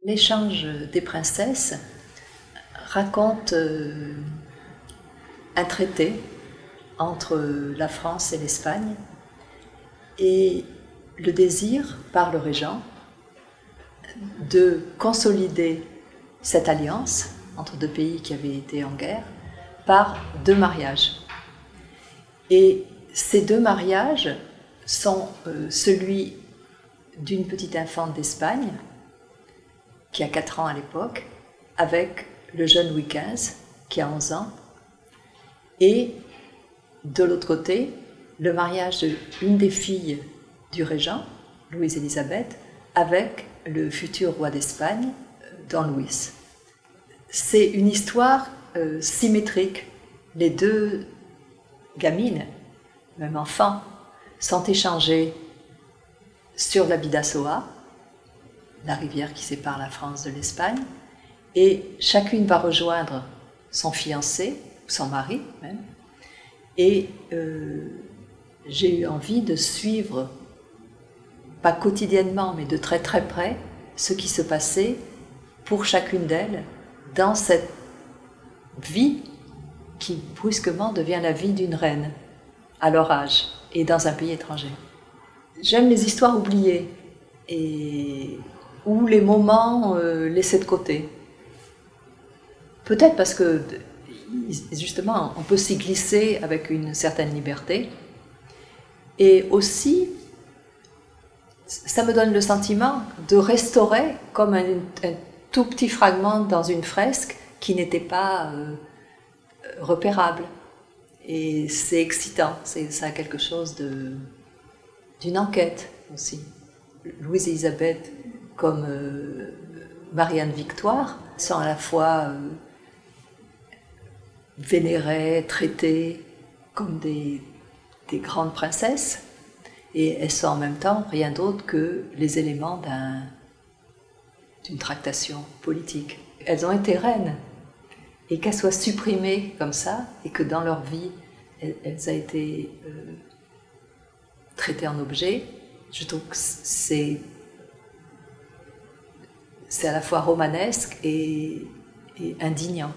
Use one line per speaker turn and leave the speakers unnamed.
L'échange des princesses raconte un traité entre la France et l'Espagne et le désir par le régent de consolider cette alliance entre deux pays qui avaient été en guerre par deux mariages. Et ces deux mariages sont celui d'une petite infante d'Espagne qui a 4 ans à l'époque, avec le jeune Louis XV qui a 11 ans, et de l'autre côté, le mariage d'une des filles du régent, Louise-Élisabeth, avec le futur roi d'Espagne, Don Luis. C'est une histoire symétrique. Les deux gamines, même enfants, sont échangées sur la Bidasoa, la rivière qui sépare la France de l'Espagne, et chacune va rejoindre son fiancé, ou son mari même, et j'ai eu envie de suivre, pas quotidiennement, mais de très très près, ce qui se passait pour chacune d'elles dans cette vie qui brusquement devient la vie d'une reine, à leur âge, et dans un pays étranger. J'aime les histoires oubliées, ou les moments laissés de côté. Peut-être parce que, justement, on peut s'y glisser avec une certaine liberté. Et aussi, ça me donne le sentiment de restaurer comme un tout petit fragment dans une fresque qui n'était pas repérable. Et c'est excitant, ça a quelque chose d'une enquête aussi. Louise-Élisabeth comme Marianne Victoire sont à la fois vénérées, traitées comme des grandes princesses, et elles sont en même temps rien d'autre que les éléments d'une tractation politique. Elles ont été reines, et qu'elles soient supprimées comme ça, et que dans leur vie, elles aient été traitées en objet, je trouve que c'est à la fois romanesque et indignant.